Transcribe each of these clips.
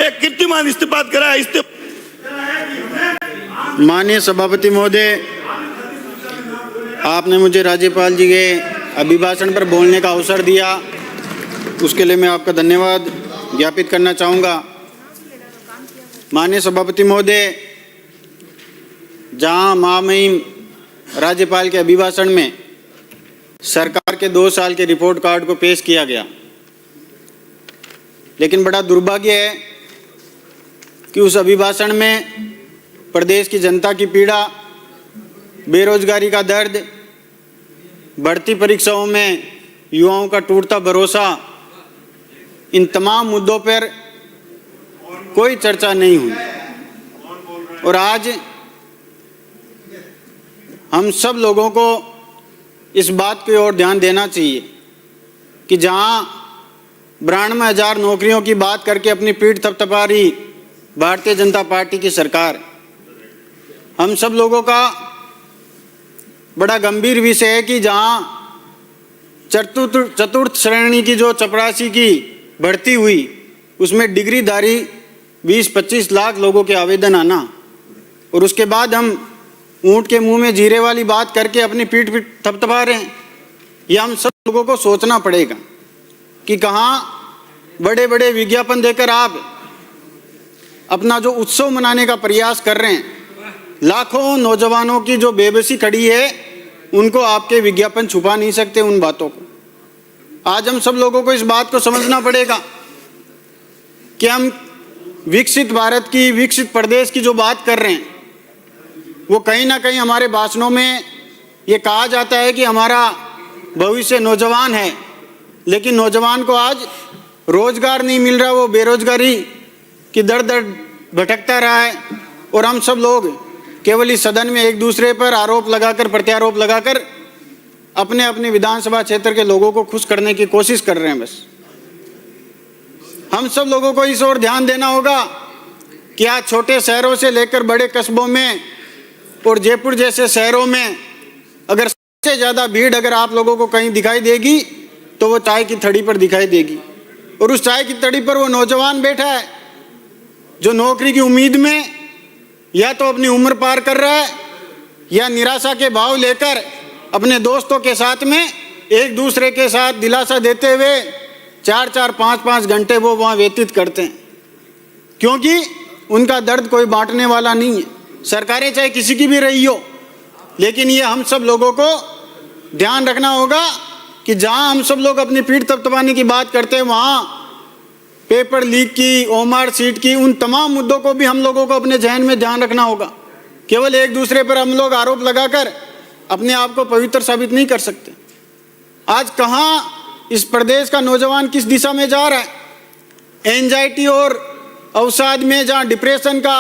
एक कीर्तिमान इस्तीफा कराया। माननीय सभापति महोदय, आपने मुझे राज्यपाल जी के अभिभाषण पर बोलने का अवसर दिया, उसके लिए मैं आपका धन्यवाद ज्ञापित करना चाहूँगा। माननीय सभापति महोदय, जहाँ महामहिम राज्यपाल के अभिभाषण में सरकार के 2 साल के रिपोर्ट कार्ड को पेश किया गया, लेकिन बड़ा दुर्भाग्य है कि उस अभिभाषण में प्रदेश की जनता की पीड़ा, बेरोजगारी का दर्द, बढ़ती परीक्षाओं में युवाओं का टूटता भरोसा, इन तमाम मुद्दों पर कोई चर्चा नहीं हुई। और आज हम सब लोगों को इस बात की ओर ध्यान देना चाहिए कि जहां 92,000 नौकरियों की बात करके अपनी पीठ थपथपा रही भारतीय जनता पार्टी की सरकार, हम सब लोगों का बड़ा गंभीर विषय है कि जहां चतुर्थ श्रेणी की जो चपरासी की भर्ती हुई, उसमें डिग्रीधारी 20-25 लाख लोगों के आवेदन आना, और उसके बाद हम ऊँट के मुंह में जीरे वाली बात करके अपनी पीठ थपथपा रहे हैं। ये हम सब लोगों को सोचना पड़ेगा कि कहाँ बड़े बड़े विज्ञापन देकर आप अपना जो उत्सव मनाने का प्रयास कर रहे हैं, लाखों नौजवानों की जो बेबसी खड़ी है, उनको आपके विज्ञापन छुपा नहीं सकते उन बातों को। आज हम सब लोगों को इस बात को समझना पड़ेगा कि हम विकसित भारत की, विकसित प्रदेश की जो बात कर रहे हैं, वो कहीं ना कहीं हमारे भाषणों में ये कहा जाता है कि हमारा भविष्य नौजवान है, लेकिन नौजवान को आज रोजगार नहीं मिल रहा, वो बेरोजगारी की दर दर भटकता रहा है। और हम सब लोग केवल इस सदन में एक दूसरे पर आरोप लगाकर, प्रत्यारोप लगाकर अपने अपने विधानसभा क्षेत्र के लोगों को खुश करने की कोशिश कर रहे हैं। बस हम सब लोगों को इस ओर ध्यान देना होगा कि आज छोटे शहरों से लेकर बड़े कस्बों में और जयपुर जैसे शहरों में अगर सबसे ज़्यादा भीड़ अगर आप लोगों को कहीं दिखाई देगी तो वो चाय की थड़ी पर दिखाई देगी। और उस चाय की थड़ी पर वो नौजवान बैठा है जो नौकरी की उम्मीद में या तो अपनी उम्र पार कर रहा है या निराशा के भाव लेकर अपने दोस्तों के साथ में एक दूसरे के साथ दिलासा देते हुए 4-4, 5-5 घंटे वो वहाँ व्यतीत करते हैं, क्योंकि उनका दर्द कोई बांटने वाला नहीं है। सरकारें चाहे किसी की भी रही हो, लेकिन ये हम सब लोगों को ध्यान रखना होगा कि जहाँ हम सब लोग अपनी पीठ थपथपाने की बात करते हैं, वहाँ पेपर लीक की, ओमार सीट की, उन तमाम मुद्दों को भी हम लोगों को अपने जहन में ध्यान रखना होगा। केवल एक दूसरे पर हम लोग आरोप लगाकर अपने आप को पवित्र साबित नहीं कर सकते। आज कहाँ इस प्रदेश का नौजवान किस दिशा में जा रहा है? एंजाइटी और अवसाद में, जहाँ डिप्रेशन का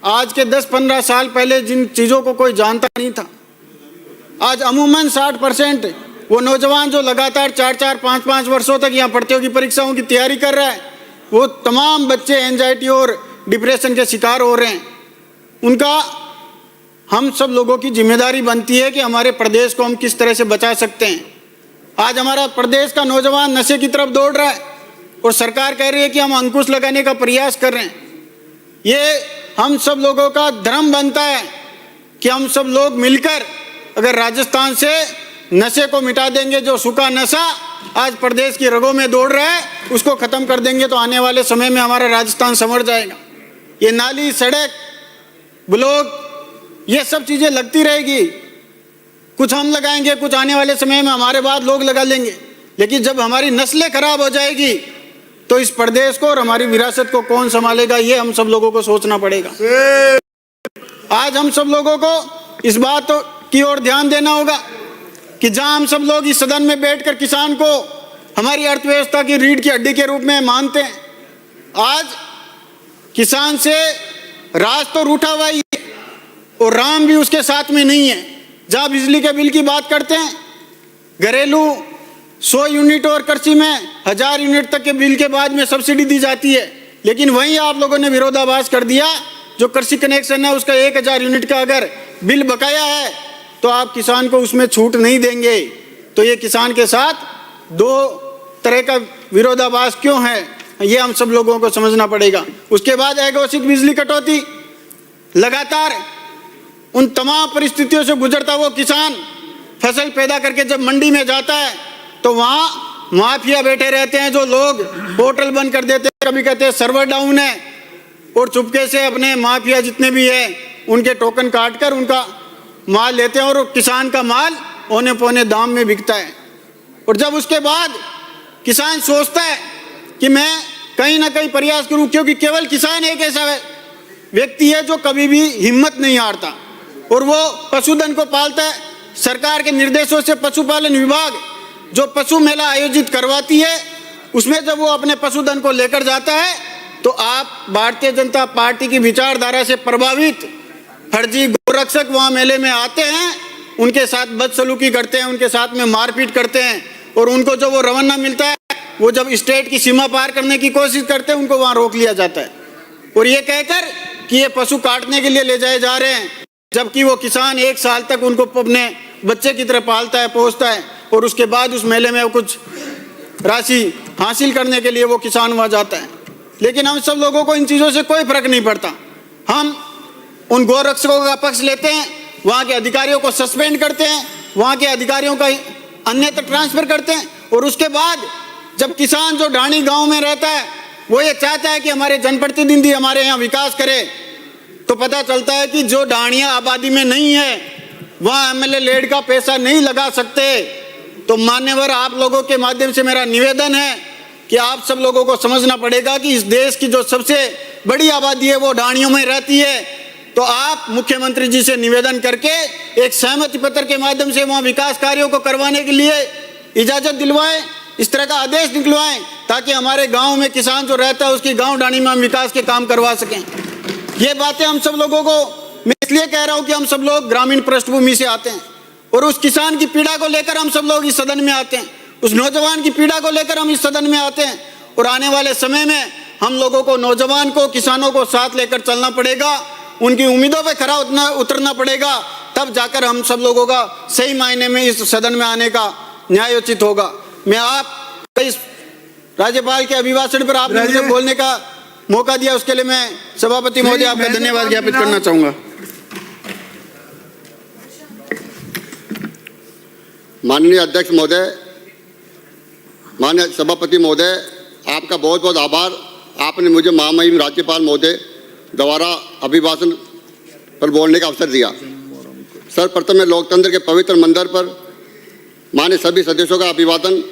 आज के 10-15 साल पहले जिन चीज़ों को कोई जानता नहीं था, आज अमूमन 60% वो नौजवान जो लगातार 4-4, 5-5 वर्षों तक यहाँ प्रतियोगी परीक्षाओं की तैयारी कर रहा है, वो तमाम बच्चे एंजाइटी और डिप्रेशन के शिकार हो रहे हैं। उनका हम सब लोगों की जिम्मेदारी बनती है कि हमारे प्रदेश को हम किस तरह से बचा सकते हैं। आज हमारा प्रदेश का नौजवान नशे की तरफ दौड़ रहा है और सरकार कह रही है कि हम अंकुश लगाने का प्रयास कर रहे हैं। ये हम सब लोगों का धर्म बनता है कि हम सब लोग मिलकर अगर राजस्थान से नशे को मिटा देंगे, जो सूखा नशा आज प्रदेश की रगों में दौड़ रहा है, उसको खत्म कर देंगे तो आने वाले समय में हमारा राजस्थान संवर जाएगा। ये नाली, सड़क, ब्लॉक, ये सब चीज़ें लगती रहेगी। कुछ हम लगाएंगे, कुछ आने वाले समय में हमारे बाद लोग लगा लेंगे, लेकिन जब हमारी नस्लें खराब हो जाएगी तो इस प्रदेश को और हमारी विरासत को कौन संभालेगा? ये हम सब लोगों को सोचना पड़ेगा। आज हम सब लोगों को इस बात की ओर ध्यान देना होगा कि जहां हम सब लोग इस सदन में बैठकर किसान को हमारी अर्थव्यवस्था की रीढ़ की हड्डी के रूप में मानते हैं, आज किसान से राज तो रूठा हुआ ही है और राम भी उसके साथ में नहीं है। जहां बिजली के बिल की बात करते हैं, घरेलू 100 यूनिट और कृषि में 1000 यूनिट तक के बिल के बाद में सब्सिडी दी जाती है, लेकिन वहीं आप लोगों ने विरोधाभास कर दिया। जो कृषि कनेक्शन है उसका 1000 यूनिट का अगर बिल बकाया है तो आप किसान को उसमें छूट नहीं देंगे। तो ये किसान के साथ दो तरह का विरोधाभास क्यों है? ये हम सब लोगों को समझना पड़ेगा। उसके बाद अघोषित बिजली कटौती, लगातार उन तमाम परिस्थितियों से गुजरता वो किसान फसल पैदा करके जब मंडी में जाता है तो वहाँ माफिया बैठे रहते हैं, जो लोग पोर्टल बंद कर देते हैं, कभी कहते हैं सर्वर डाउन है, और चुपके से अपने माफिया जितने भी हैं उनके टोकन काट कर उनका माल लेते हैं और किसान का माल औने पौने दाम में बिकता है। और जब उसके बाद किसान सोचता है कि मैं कहीं ना कहीं प्रयास करूं, क्योंकि केवल किसान एक ऐसा व्यक्ति है जो कभी भी हिम्मत नहीं हारता और वो पशुधन को पालता है। सरकार के निर्देशों से पशुपालन विभाग जो पशु मेला आयोजित करवाती है, उसमें जब वो अपने पशुधन को लेकर जाता है तो आप भारतीय जनता पार्टी की विचारधारा से प्रभावित फर्जी गोरक्षक वहाँ मेले में आते हैं, उनके साथ बदसलूकी करते हैं, उनके साथ में मारपीट करते हैं, और उनको जो वो रवाना मिलता है, वो जब स्टेट की सीमा पार करने की कोशिश करते हैं उनको वहाँ रोक लिया जाता है, और ये कहकर कि ये पशु काटने के लिए ले जाए जा रहे हैं, जबकि वो किसान 1 साल तक उनको अपने बच्चे की तरह पालता है, पोसता है, और उसके बाद उस मेले में कुछ राशि हासिल करने के लिए वो किसान वहाँ जाता है। लेकिन हम सब लोगों को इन चीज़ों से कोई फर्क नहीं पड़ता। हम उन गोरक्षकों का पक्ष लेते हैं, वहाँ के अधिकारियों को सस्पेंड करते हैं, वहाँ के अधिकारियों का अन्यत्र ट्रांसफर करते हैं, और उसके बाद जब किसान जो ढाणी गांव में रहता है वो ये चाहता है कि हमारे जनप्रतिनिधि हमारे यहाँ विकास करे, तो पता चलता है कि जो ढाणियाँ आबादी में नहीं है वहाँ एमएलए लेड का पैसा नहीं लगा सकते। तो मान्यवर, आप लोगों के माध्यम से मेरा निवेदन है कि आप सब लोगों को समझना पड़ेगा कि इस देश की जो सबसे बड़ी आबादी है वो ढाणियों में रहती है। तो आप मुख्यमंत्री जी से निवेदन करके एक सहमति पत्र के माध्यम से वहाँ विकास कार्यों को करवाने के लिए इजाज़त दिलवाएं, इस तरह का आदेश निकलवाएं, ताकि हमारे गांव में किसान जो रहता है उसकी गांव ढाणी में हम विकास के काम करवा सकें। ये बातें हम सब लोगों को मैं इसलिए कह रहा हूँ कि हम सब लोग ग्रामीण पृष्ठभूमि से आते हैं और उस किसान की पीड़ा को लेकर हम सब लोग इस सदन में आते हैं, उस नौजवान की पीड़ा को लेकर हम इस सदन में आते हैं, और आने वाले समय में हम लोगों को, नौजवान को, किसानों को साथ लेकर चलना पड़ेगा, उनकी उम्मीदों पे खरा उतरना पड़ेगा, तब जाकर हम सब लोगों का सही मायने में इस सदन में आने का न्यायोचित होगा। मैं आप इस राज्यपाल के अभिभाषण पर आपने मुझे बोलने का मौका दिया, उसके लिए मैं सभापति महोदय आपका धन्यवाद ज्ञापित करना चाहूँगा। माननीय अध्यक्ष महोदय, माननीय सभापति महोदय, आपका बहुत बहुत आभार। आपने मुझे महामहिम राज्यपाल महोदय द्वारा अभिभाषण पर बोलने का अवसर दिया। सर्वप्रथम मैं लोकतंत्र के पवित्र मंदिर पर माननीय सभी सदस्यों का अभिवादन